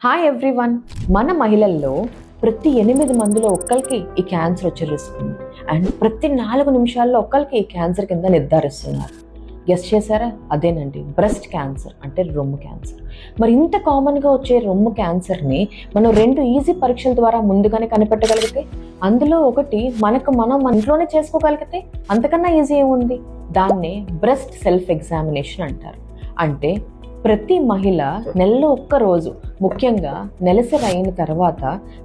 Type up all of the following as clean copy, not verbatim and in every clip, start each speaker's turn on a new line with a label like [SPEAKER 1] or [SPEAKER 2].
[SPEAKER 1] Hi everyone. మన మహిళల్లో ప్రతి 8 మందిలో ఒక్కరికి ఈ క్యాన్సర్ వచ్చే రిస్క్ ఉంది. అండ్ ప్రతి 4 నిమిషాల్లో ఒక్కరికి ఈ క్యాన్సర్ కింద నిర్ధారిస్తున్నారు. గెస్ చేశారా? అదేనండి, బ్రెస్ట్ క్యాన్సర్ అంటే రొమ్ము క్యాన్సర్. మరి ఇంత కామన్గా వచ్చే రొమ్ము క్యాన్సర్ని మనం 2 ఈజీ పరీక్షల ద్వారా ముందుగానే కనిపెట్టగలిగితే, అందులో ఒకటి మనం ఇంట్లోనే చేసుకోగలిగితే అంతకన్నా ఈజీ ఏముంది? దాన్నే బ్రెస్ట్ సెల్ఫ్ ఎగ్జామినేషన్ అంటారు. అంటే ప్రతి మహిళ నెలలో ఒక్క రోజు, ముఖ్యంగా నెలసరి అయిన తర్వాత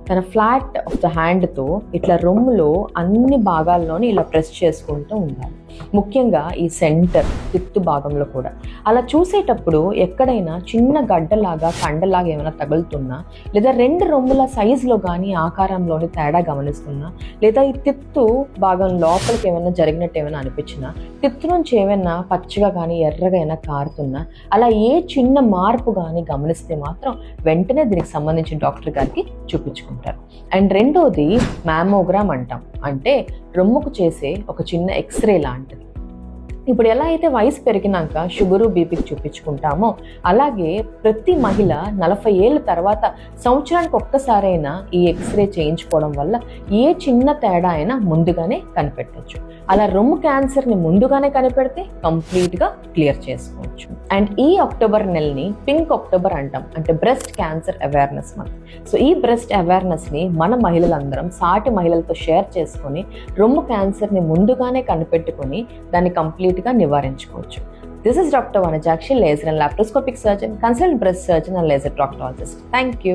[SPEAKER 1] తన ఫ్లాట్ ఆఫ్ ద హ్యాండ్తో ఇట్లా రొమ్ములో అన్ని భాగాల్లోని ఇలా ప్రెస్ చేసుకుంటూ ఉండాలి. ముఖ్యంగా ఈ సెంటర్ తిత్తు భాగంలో కూడా. అలా చూసేటప్పుడు ఎక్కడైనా చిన్న గడ్డలాగా కండలాగా ఏమైనా తగులుతున్నా, లేదా 2 రొమ్ముల సైజులో కానీ ఆకారంలోని తేడా గమనిస్తున్నా, లేదా ఈ తిత్తు భాగం లోపలికి ఏమైనా జరిగినట్టు ఏమైనా అనిపించినా, తిత్తు నుంచి ఏమైనా పచ్చగా కానీ ఎర్రగా అయినా కారుతున్నా, అలా ఏ చిన్న మార్పు కానీ గమనిస్తే మాత్రం వెంటనే దీనికి సంబంధించిన డాక్టర్ గారికి చూపించుకుంటారు. అండ్ రెండోది మ్యామోగ్రామ్ అంటాం. అంటే రొమ్ముకు చేసే ఒక చిన్న ఎక్స్రే లాంటిది. ఇప్పుడు ఎలా అయితే వయసు పెరిగినాక షుగరు బీపీకి చూపించుకుంటామో, అలాగే ప్రతి మహిళ 40 ఏళ్ళ తర్వాత సంవత్సరానికి ఒక్కసారైనా ఈ ఎక్స్రే చేయించుకోవడం వల్ల ఏ చిన్న తేడా అయినా ముందుగానే కనిపెట్టవచ్చు. అలా రొమ్ము క్యాన్సర్ని ముందుగానే కనిపెడితే కంప్లీట్గా క్లియర్ చేసుకోవచ్చు. అండ్ ఈ అక్టోబర్ నెలని పింక్ అక్టోబర్ అంటాం. అంటే breast cancer awareness month. So ఈ బ్రెస్ట్ అవేర్నెస్ని మన మహిళలందరం సాటి మహిళలతో షేర్ చేసుకొని రొమ్ము క్యాన్సర్ని ముందుగానే కనిపెట్టుకొని దాన్ని కంప్లీట్గా నివారించుకోవచ్చు. This is doctor Vanajakshi, laser and laparoscopic surgeon, consultant breast surgeon and laser proctologist. Thank you.